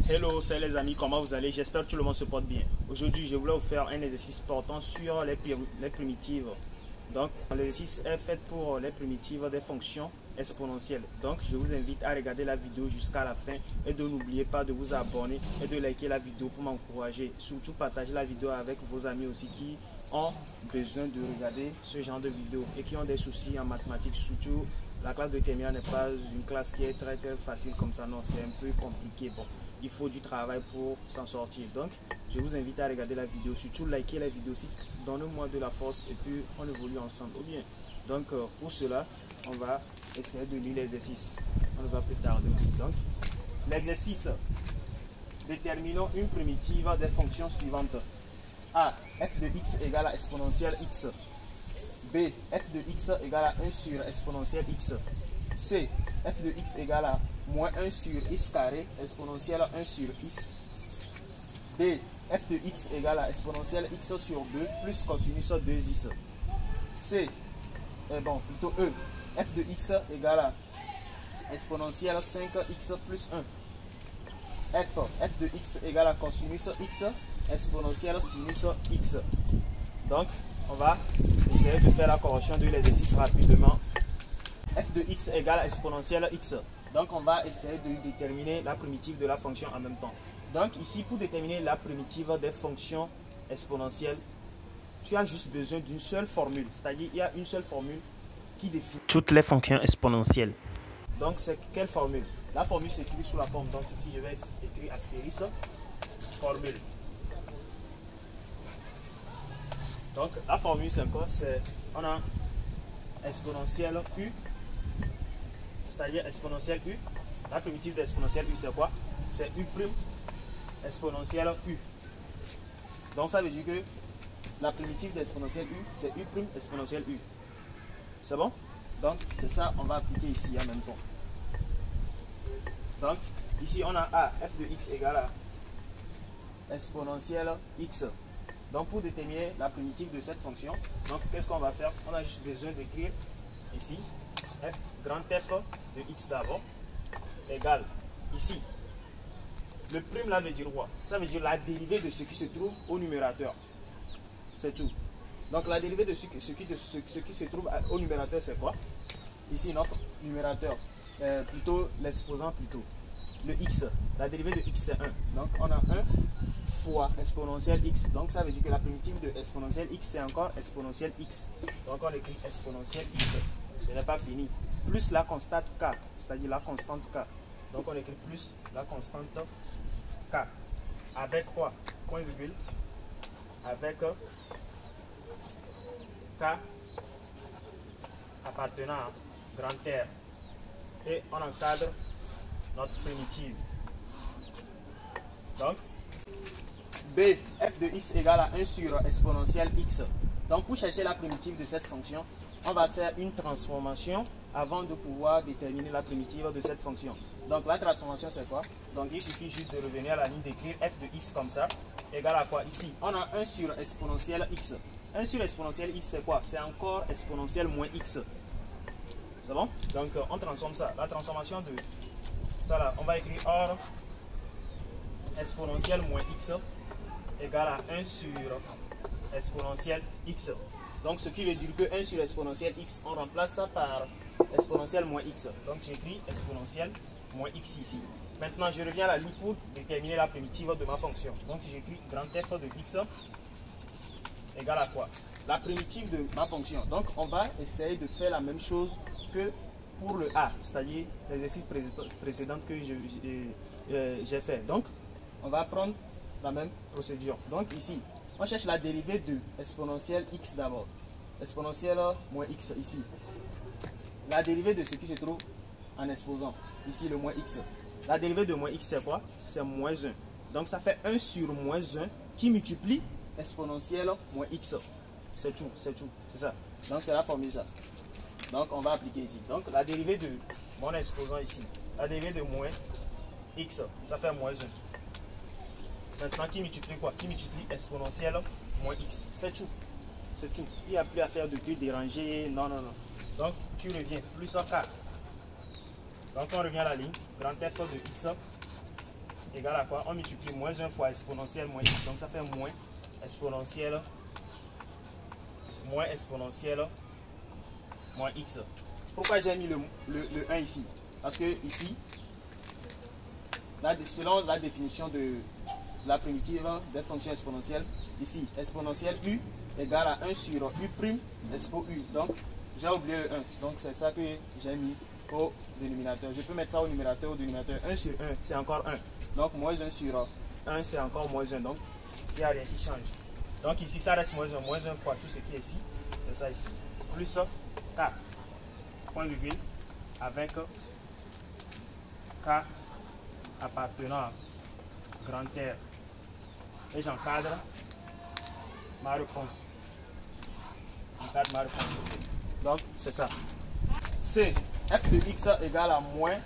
Hello, c'est les amis, comment vous allez? J'espère que tout le monde se porte bien. Aujourd'hui, je voulais vous faire un exercice portant sur les primitives. Donc, l'exercice est fait pour les primitives des fonctions exponentielles. Donc, je vous invite à regarder la vidéo jusqu'à la fin et de n'oubliez pas de vous abonner et de liker la vidéo pour m'encourager. Surtout, partagez la vidéo avec vos amis aussi qui ont besoin de regarder ce genre de vidéo et qui ont des soucis en mathématiques. Surtout, la classe de terminale n'est pas une classe qui est très facile comme ça. Non, c'est un peu compliqué. Bon, il faut du travail pour s'en sortir. Donc, je vous invite à regarder la vidéo. Surtout, liker la vidéo aussi. Donnez-moi de la force et puis on évolue ensemble. Ou bien, donc, pour cela, on va essayer de lire l'exercice. On ne va plus tarder aussi. Donc, l'exercice. Déterminons une primitive des fonctions suivantes. A, f de x égale à exponentielle x. B, f de x égale à 1 sur exponentielle x. C, f de x égale à moins 1 sur x carré exponentielle 1 sur x. D, f de x égale à exponentielle x sur 2 plus cosinus 2x. C, plutôt E, f de x égale à exponentielle 5x plus 1. F de x égale à cosinus x exponentielle sinus x. Donc, on va essayer de faire la correction de l'exercice rapidement. F de x égale à exponentielle x. Donc, on va essayer de déterminer la primitive de la fonction en même temps. Donc, ici, pour déterminer la primitive des fonctions exponentielles, tu as juste besoin d'une seule formule. C'est-à-dire, il y a une seule formule qui définit toutes les fonctions exponentielles. Donc, c'est quelle formule? La formule s'écrit sous la forme. Donc, ici, je vais écrire astérisque, formule. Donc, la formule, c'est quoi? On a exponentielle u, c'est-à-dire exponentielle u. La primitive d'exponentielle u, c'est quoi? C'est u' exponentielle u. Donc, ça veut dire que la primitive d'exponentielle u, c'est u' exponentielle u. C'est bon? Donc, c'est ça, on va appliquer ici en même temps. Donc, ici, on a a, f de x égale à exponentielle x. Donc, pour déterminer la primitive de cette fonction, donc qu'est-ce qu'on va faire? On a juste besoin d'écrire ici f, grand F de x d'abord, égale ici. Le prime là veut dire quoi? Ça veut dire la dérivée de ce qui se trouve au numérateur. C'est tout. Donc, la dérivée de ce qui se trouve au numérateur, c'est quoi? Ici, notre numérateur, plutôt l'exposant plutôt. Le x, la dérivée de x c'est 1. Donc, on a 1 fois exponentielle x. Donc, ça veut dire que la primitive de exponentielle x, c'est encore exponentielle x. Donc, on écrit exponentielle x. Ce n'est pas fini. Plus la constante k, c'est-à-dire la constante k. Donc, on écrit plus la constante k. Avec quoi? Point virgule. Avec k appartenant à grand R. Et on encadre notre primitive. Donc, B, f de x égale à 1 sur exponentielle x. Donc, pour chercher la primitive de cette fonction, on va faire une transformation avant de pouvoir déterminer la primitive de cette fonction. Donc, la transformation, c'est quoi? Donc, il suffit juste de revenir à la ligne d'écrire f de x comme ça, égale à quoi? Ici, on a 1 sur exponentielle x. 1 sur exponentielle x, c'est quoi? C'est encore exponentielle moins x. C'est bon? Donc, on transforme ça. La transformation de ça là, on va écrire or exponentielle moins x égale à 1 sur exponentielle x. Donc, ce qui veut dire que 1 sur exponentielle x, on remplace ça par exponentielle moins x. Donc, j'écris exponentielle moins x ici. Maintenant, je reviens à la ligne pour déterminer la primitive de ma fonction. Donc, j'écris grand F de x égale à quoi? La primitive de ma fonction. Donc, on va essayer de faire la même chose que pour le a, c'est-à-dire l'exercice précédent que j'ai fait. Donc, on va prendre la même procédure. Donc, ici, on cherche la dérivée de exponentielle x d'abord. Exponentielle moins x ici. La dérivée de ce qui se trouve en exposant. Ici, le moins x. La dérivée de moins x, c'est quoi? C'est moins 1. Donc, ça fait 1 sur moins 1 qui multiplie exponentielle moins x. C'est tout, c'est tout. C'est ça. Donc, c'est la formule ça. Donc, on va appliquer ici. Donc, la dérivée de mon exposant ici. La dérivée de moins x, ça fait moins 1. Maintenant, qui multiplie quoi? Qui multiplie exponentielle moins x. C'est tout. C'est tout. Il n'y a plus à faire de te déranger. Non, non, non. Donc, tu reviens. Plus en k. Donc, on revient à la ligne. Grand F de x égale à quoi? On multiplie moins 1 fois exponentielle moins x. Donc ça fait moins exponentielle moins x. Pourquoi j'ai mis le 1 ici? Parce que ici, selon la définition de la primitive des fonctions exponentielles, ici, exponentielle u égale à 1 sur u prime expo u. Donc, j'ai oublié le 1. Donc, c'est ça que j'ai mis au dénominateur. Je peux mettre ça au numérateur. Au dénominateur, 1 sur 1, c'est encore 1. Donc, moins 1 sur 1, c'est encore moins 1. Donc, il n'y a rien qui change. Donc, ici, ça reste moins 1. Moins 1 fois tout ce qui est ici. C'est ça ici. Plus k, point virgule, avec k appartenant à grand R. Et j'encadre ma réponse. Donc, c'est ça. C'est f de x égale à moins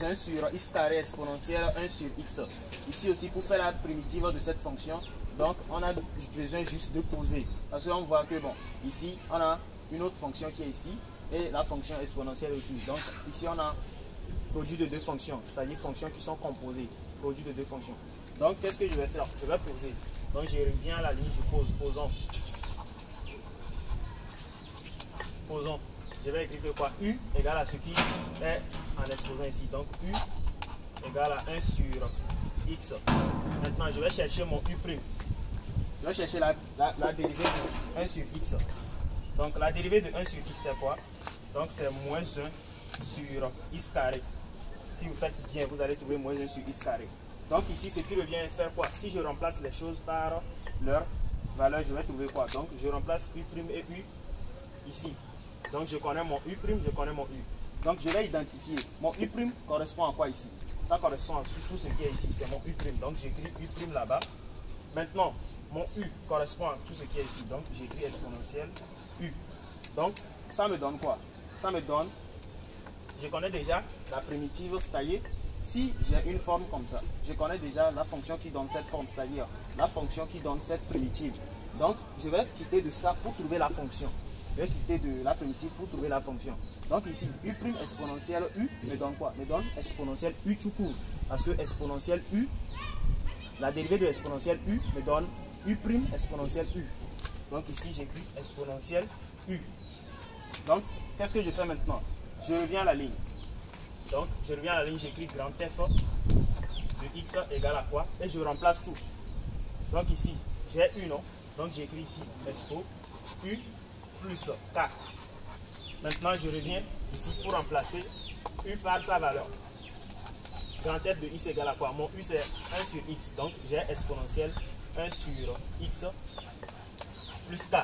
1 sur x carré exponentielle 1 sur x. Ici aussi, pour faire la primitive de cette fonction, donc on a besoin juste de poser. Parce qu'on voit que, bon, ici, on a une autre fonction qui est ici, et la fonction exponentielle aussi. Donc, ici, on a produit de deux fonctions, c'est-à-dire fonctions qui sont composées, produit de deux fonctions. Donc, qu'est-ce que je vais faire? Je vais poser. Donc, je reviens à la ligne, je pose, posons. Je vais écrire quoi? U égale à ce qui est en exposant ici. Donc, U égale à 1 sur x. Maintenant, je vais chercher mon U'. Je vais chercher la dérivée de 1 sur x. Donc, la dérivée de 1 sur x, c'est quoi? Donc, c'est moins 1 sur x carré. Si vous faites bien, vous allez trouver moins 1 sur x carré. Donc, ici, ce qui revient à faire quoi? Si je remplace les choses par leur valeur, je vais trouver quoi? Donc, je remplace U' et U ici. Donc, je connais mon U', je connais mon U. Donc, je vais identifier. Mon U' correspond à quoi ici? Ça correspond à tout ce qui est ici. C'est mon U'. Donc, j'écris U' là-bas. Maintenant, mon U correspond à tout ce qui est ici. Donc, j'écris exponentielle U. Donc, ça me donne quoi? Ça me donne, je connais déjà la primitive, c'est-à-dire, si j'ai une forme comme ça, je connais déjà la fonction qui donne cette forme, c'est-à-dire la fonction qui donne cette primitive. Donc, je vais quitter de ça pour trouver la fonction. Je vais quitter de la primitive pour trouver la fonction. Donc ici, U' exponentielle U me donne quoi? Me donne exponentielle U tout court. Parce que exponentielle U, la dérivée de exponentielle U me donne U' exponentielle U. Donc ici, j'écris exponentielle U. Donc, qu'est-ce que je fais maintenant? Je reviens à la ligne. Donc, je reviens à la ligne, j'écris grand F de x égale à quoi? Et je remplace tout. Donc ici, j'ai U, non? Donc j'écris ici expo U plus k. Maintenant, je reviens ici pour remplacer U par sa valeur. Grand F de x égale à quoi? Mon U, c'est 1 sur x. Donc, j'ai exponentielle 1 sur x plus k,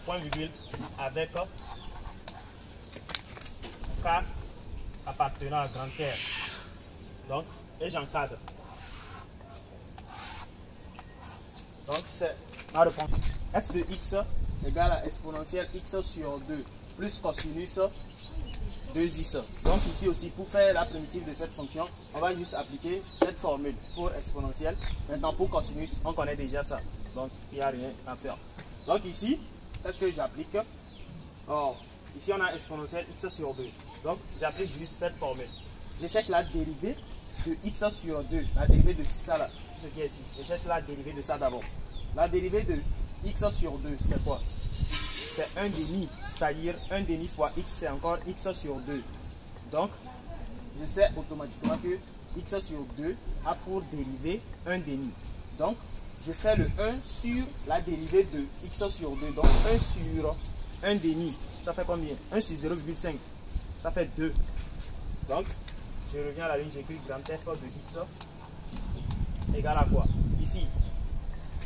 point virgule, avec k appartenant à grand R. Donc, et j'encadre. Donc, c'est ma réponse. F de x égale à exponentielle x sur 2 plus cosinus 2x. Donc ici aussi, pour faire la primitive de cette fonction, on va juste appliquer cette formule pour exponentielle. Maintenant, pour cosinus, on connaît déjà ça. Donc, il n'y a rien à faire. Donc ici, qu'est-ce que j'applique? Or, ici, on a exponentielle x sur 2. Donc, j'applique juste cette formule. Je cherche la dérivée de x sur 2. La dérivée de ça là, tout ce qui est ici. Je cherche la dérivée de ça d'abord. La dérivée de x sur 2, c'est quoi? C'est 1 demi, c'est-à-dire 1 demi fois x, c'est encore x sur 2. Donc, je sais automatiquement que x sur 2 a pour dérivée 1 demi. Donc, je fais le 1 sur la dérivée de x sur 2. Donc, 1 sur 1 demi, ça fait combien? 1 sur 0,5, ça fait 2. Donc, je reviens à la ligne, j'écris grand F de x égale à quoi? Ici,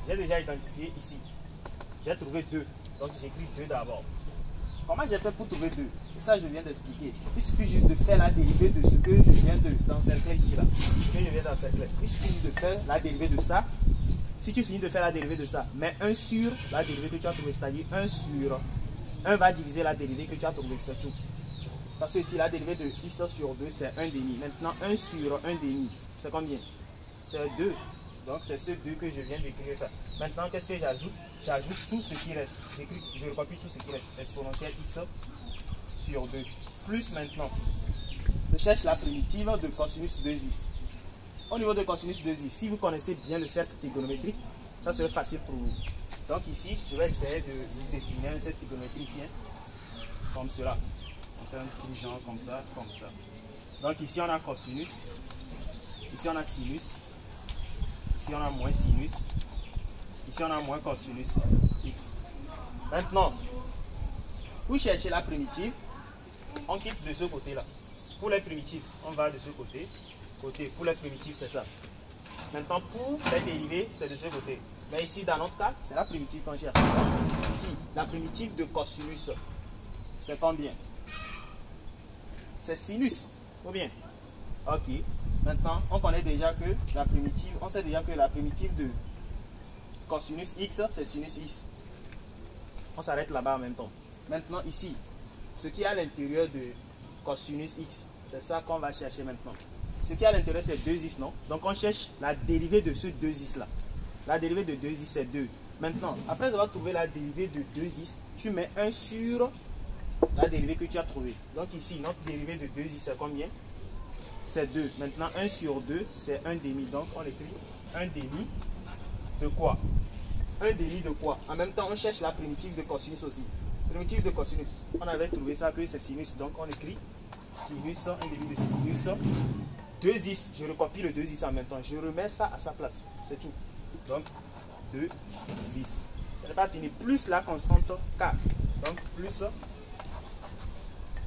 j'ai déjà identifié ici. J'ai trouvé 2. Donc j'écris 2 d'abord. Comment j'ai fait pour trouver 2? C'est ça que je viens d'expliquer. Il suffit juste de faire la dérivée de ce que je viens d'encercler ici là. Ce que je viens d'encercler. Il suffit juste de faire la dérivée de ça. Si tu finis de faire la dérivée de ça, mais 1 sur la dérivée que tu as trouvée, c'est-à-dire 1 sur 1 va diviser la dérivée que tu as trouvée, c'est tout. Parce que ici la dérivée de x sur 2 c'est 1 demi. Maintenant 1 sur 1 demi, c'est combien? C'est 2. Donc c'est ce 2 que je viens d'écrire ça. Maintenant, qu'est-ce que j'ajoute? J'ajoute tout ce qui reste. Je recopie tout ce qui reste. Exponentielle x sur 2. Plus maintenant, je cherche la primitive de cosinus 2x. au niveau de cosinus 2i, si vous connaissez bien le cercle trigonométrique, ça serait facile pour vous. Donc ici, je vais essayer de vous dessiner un cercle trigonométrique ici, comme cela. On fait un petit genre comme ça, comme ça. Donc ici, on a cosinus. Ici, on a sinus. Ici, on a moins sinus. Ici, on a moins cosinus x. Maintenant, pour chercher la primitive, on quitte de ce côté-là. Pour les primitives, on va de ce côté. Pour les primitives, c'est ça. Maintenant, pour les dérivés, c'est de ce côté. Mais ici, dans notre cas, c'est la primitive qu'on cherche. Ici, la primitive de cosinus, c'est combien? C'est sinus, ou bien? Ok. Maintenant, on connaît déjà que la primitive, on sait déjà que la primitive de cosinus x, c'est sinus x. On s'arrête là-bas en même temps. Maintenant, ici, ce qui est à l'intérieur de cosinus x, c'est ça qu'on va chercher maintenant. Ce qui est à l'intérieur, c'est 2x, non? Donc, on cherche la dérivée de ce 2x là. La dérivée de 2x, c'est 2. Maintenant, après avoir trouvé la dérivée de 2x, tu mets 1 sur la dérivée que tu as trouvée. Donc, ici, notre dérivée de 2x, c'est combien? C'est 2. Maintenant, 1 sur 2, c'est 1 demi. Donc, on écrit 1 demi de quoi? 1 demi de quoi? En même temps, on cherche la primitive de cosinus aussi. Primitive de cosinus, on avait trouvé ça que c'est sinus. Donc, on écrit sinus, 1 demi de sinus. 2x, je recopie le 2x en même temps. Je remets ça à sa place. C'est tout. Donc, 2x. Ce n'est pas fini. Plus la constante k. Donc, plus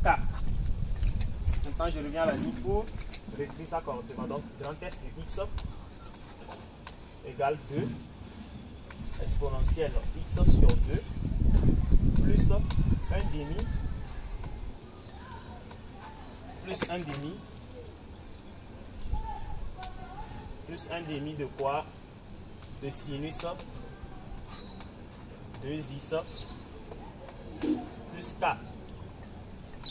k. Maintenant, je reviens à la ligne pour réécrire ça correctement. Donc, grand F de x égale 2 exponentielle x sur 2 plus 1 demi plus 1 demi plus 1 demi de quoi? De sinus 2x plus k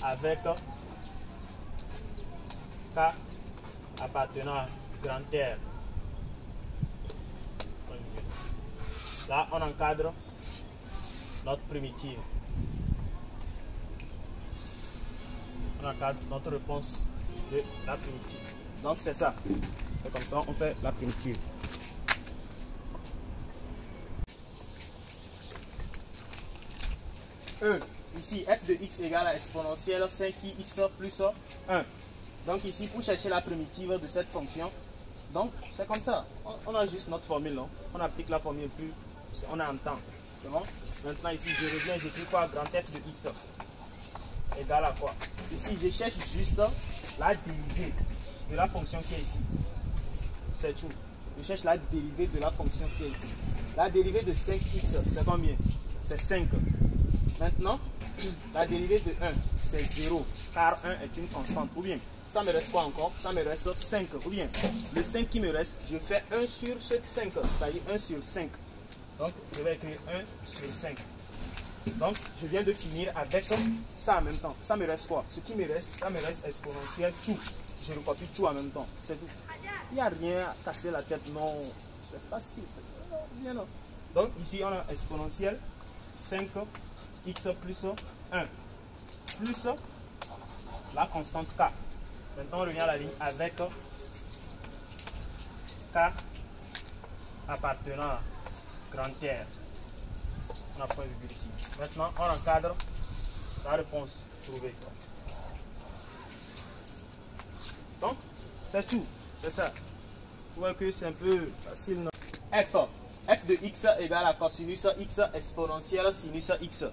avec k appartenant à grand R. Là, on encadre notre primitive. On encadre notre réponse de la primitive. Donc, c'est ça. Et comme ça, on fait la primitive. Ici, f de x égale à exponentielle 5x plus 1. Donc ici, pour chercher la primitive de cette fonction, donc c'est comme ça. On a juste notre formule, non? On applique la formule, plus on a un temps. C'est bon? Maintenant ici, je reviens, j'écris quoi? Grand f de x égale à quoi? Ici, je cherche juste la dérivée de la fonction qui est ici. C'est tout. Je cherche la dérivée de la fonction qui est ici. La dérivée de 5x, c'est combien? C'est 5. Maintenant, la dérivée de 1, c'est 0, car 1 est une constante. Ou bien, ça me reste quoi encore? Ça me reste 5. Ou bien, le 5 qui me reste, je fais 1 sur ce 5, c'est-à-dire 1 sur 5. Donc, je vais écrire 1 sur 5. Donc, je viens de finir avec ça en même temps. Ça me reste quoi? Ce qui me reste, ça me reste exponentielle tout. Je recopie tout en même temps. C'est tout. Il n'y a rien à casser la tête, non. C'est facile. Bien, non. Donc, ici, on a exponentielle 5x plus 1 plus la constante k. Maintenant, on revient à la ligne avec k appartenant à grand R. On a point virgule ici. Maintenant, on encadre la réponse trouvée. Donc, c'est tout. C'est ça. Vous voyez que c'est un peu facile. Non? F de x égale à cosinus x exponentielle sinus x.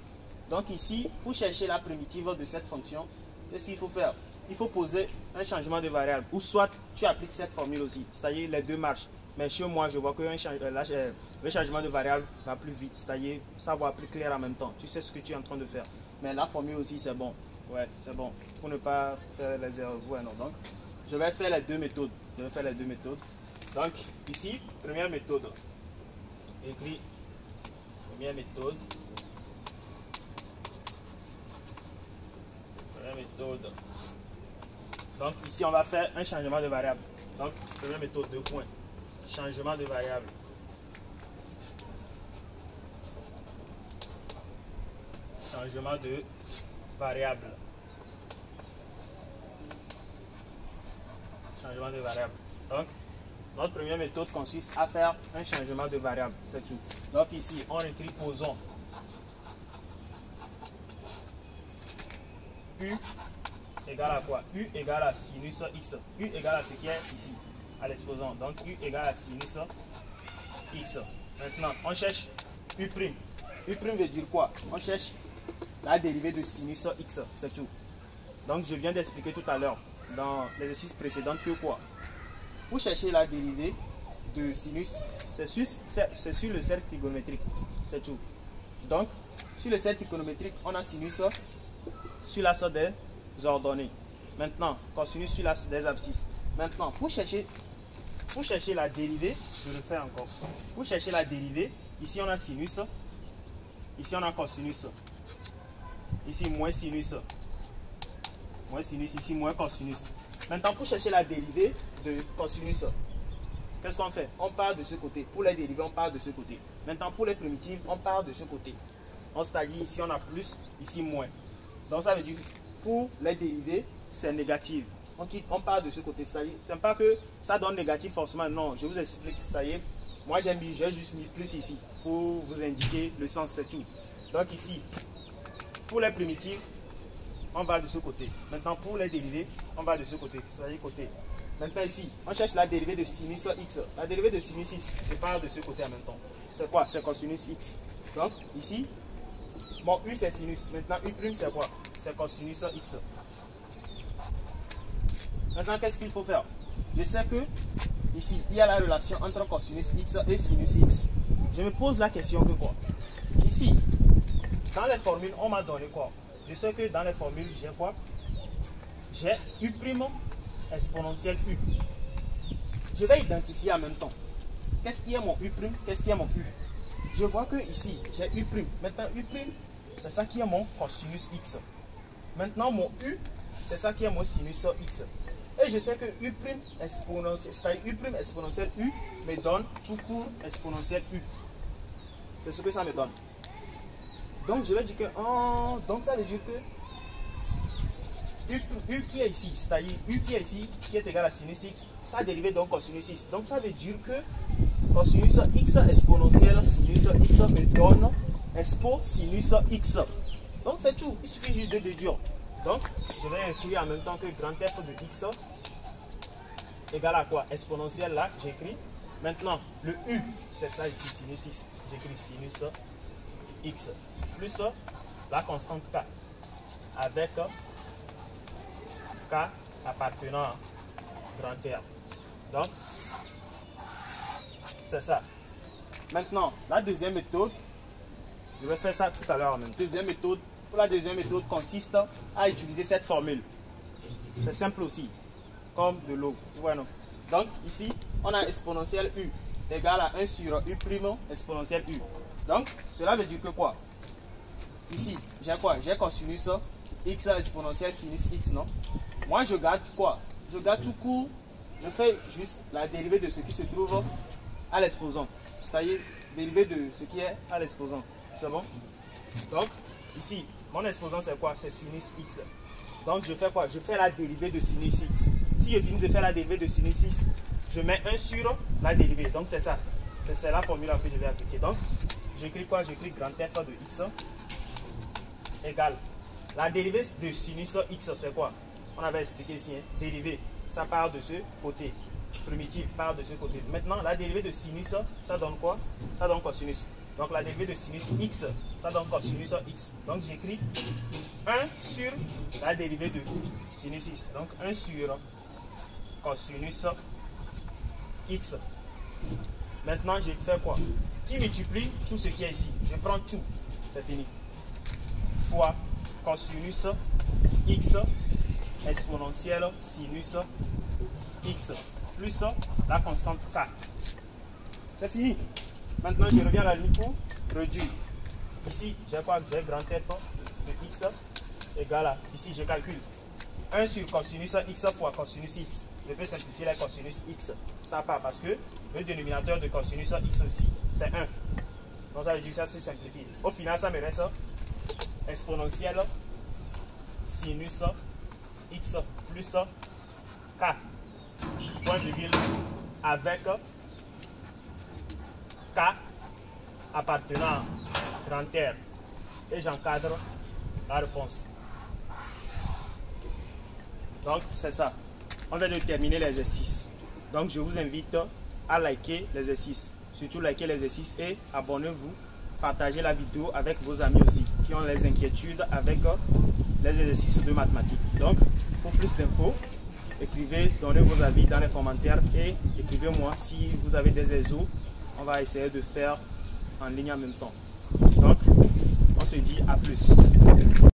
Donc ici, pour chercher la primitive de cette fonction, qu'est-ce qu'il faut faire? Il faut poser un changement de variable. Ou soit tu appliques cette formule aussi. C'est-à-dire les deux marchent. Mais chez moi, je vois que le changement de variable va plus vite. C'est-à-dire, ça va plus clair en même temps. Tu sais ce que tu es en train de faire. Mais la formule aussi, c'est bon. Ouais, c'est bon. Pour ne pas faire les erreurs. Ouais, non. Donc, je vais faire les deux méthodes. Donc, ici, première méthode. Écrit première méthode. Donc ici on va faire un changement de variable. Donc première méthode, 2 points. Changement de variable. Changement de variable. Changement de variable. Donc Notre première méthode consiste à faire un changement de variable, c'est tout. Donc ici, on écrit posons U égale à quoi? U égale à sinus x. U égale à ce qui est ici, à l'exposant. Donc U égale à sinus x. Maintenant, on cherche U'. U' veut dire quoi? On cherche la dérivée de sinus x, c'est tout. Donc je viens d'expliquer tout à l'heure dans l'exercice précédent que quoi? Pour chercher la dérivée de sinus, c'est sur le cercle trigonométrique, c'est tout. Donc, sur le cercle trigonométrique, on a sinus sur l'axe des ordonnées. Maintenant, cosinus sur l'axe des abscisses. Maintenant, pour chercher la dérivée, je le fais encore. Pour chercher la dérivée, ici on a sinus, ici on a cosinus, ici moins sinus, ici moins cosinus. Maintenant, pour chercher la dérivée de cosinus, qu'est-ce qu'on fait? On part de ce côté. Pour les dérivées, on part de ce côté. Maintenant, pour les primitives, on part de ce côté. C'est-à-dire ici, on a plus, ici moins. Donc, ça veut dire que pour les dérivées, c'est négatif. On part de ce côté. C'est-à-dire, c'est pas que ça donne négatif forcément. Non, je vous explique. C'est-à-dire, moi, j'ai juste mis plus ici pour vous indiquer le sens, c'est tout. Donc, ici, pour les primitives, on va de ce côté. Maintenant, pour les dérivés, on va de ce côté. C'est-à-dire côté. Maintenant, ici, on cherche la dérivée de sinus x. La dérivée de sinus x, je pars de ce côté en même temps. C'est quoi? C'est cosinus x. Donc, ici, mon u c'est sinus. Maintenant, u' c'est quoi? C'est cosinus x. Maintenant, qu'est-ce qu'il faut faire? Je sais que ici, il y a la relation entre cosinus x et sinus x. Je me pose la question que quoi? Ici, dans les formules, on m'a donné quoi? Je sais que dans les formules, j'ai quoi? J'ai u' exponentielle u. Je vais identifier en même temps. Qu'est-ce qui est mon u'? Qu'est-ce qui est mon u? Je vois que ici, j'ai u'. Maintenant, u', c'est ça qui est mon cosinus x. Maintenant, mon u, c'est ça qui est mon sinus x. Et je sais que u' exponentielle, c'est-à-dire u' exponentielle u me donne tout court exponentielle u. C'est ce que ça me donne. Donc, je vais dire que, donc ça veut dire que U qui est ici, c'est-à-dire U qui est ici, qui est égal à sinus x, ça dérivé donc cosinus x. Donc ça veut dire que cosinus x exponentielle sinus x me donne expo sinus x. Donc c'est tout, il suffit juste de déduire. Donc je vais écrire en même temps que grand F de x égale à quoi? Exponentielle là, j'écris. Maintenant le U, c'est ça ici, sinus x, j'écris sinus x plus la constante k avec k appartenant à grand R. Donc, c'est ça. Maintenant, la deuxième méthode, je vais faire ça tout à l'heure en même temps. Deuxième méthode, pour la deuxième méthode consiste à utiliser cette formule. C'est simple aussi, comme de l'eau. Voilà. Donc, ici, on a exponentielle u égale à 1 sur u' exponentielle u. Donc, cela veut dire que quoi? Ici, j'ai quoi? J'ai cosinus x exponentielle sinus x, non? Moi, je garde quoi? Je garde tout court. Je fais juste la dérivée de ce qui se trouve à l'exposant. C'est-à-dire, dérivée de ce qui est à l'exposant. C'est bon? Donc, ici, mon exposant, c'est quoi? C'est sinus x. Donc, je fais quoi? Je fais la dérivée de sinus x. Si je finis de faire la dérivée de sinus x, je mets 1 sur la dérivée. Donc, c'est ça. C'est la formule que je vais appliquer. Donc, j'écris quoi? J'écris grand F de x égale. La dérivée de sinus x, c'est quoi? On avait expliqué ici, hein, dérivée, ça part de ce côté. Primitive part de ce côté. Maintenant, la dérivée de sinus, ça donne quoi? Ça donne cosinus. Donc, la dérivée de sinus x, ça donne cosinus x. Donc, j'écris 1 sur la dérivée de sinus x. Donc, 1 sur cosinus x. Maintenant, je fais quoi? Qui multiplie tout ce qui est ici? Je prends tout. C'est fini. Fois cosinus x exponentielle sinus x plus la constante k. C'est fini. Maintenant, je reviens à la ligne pour réduire. Ici, j'ai quoi? J'ai grand F de x égale à, ici, je calcule 1 sur cosinus x fois cosinus x. Je peux simplifier la cosinus x. Ça part parce que le dénominateur de cosinus x aussi, c'est 1. Donc, ça veut dire que ça se simplifie. Au final, ça me reste exponentielle sinus x plus k. Point virgule avec K appartenant à 30 R et j'encadre la réponse. Donc c'est ça. On vient de terminer l'exercice. Donc je vous invite à liker l'exercice. Surtout liker l'exercice et abonnez-vous. Partagez la vidéo avec vos amis aussi qui ont les inquiétudes avec les exercices de mathématiques. Donc pour plus d'infos, écrivez, donnez vos avis dans les commentaires et écrivez-moi si vous avez des exos. On va essayer de faire en ligne en même temps. Donc on se dit à plus.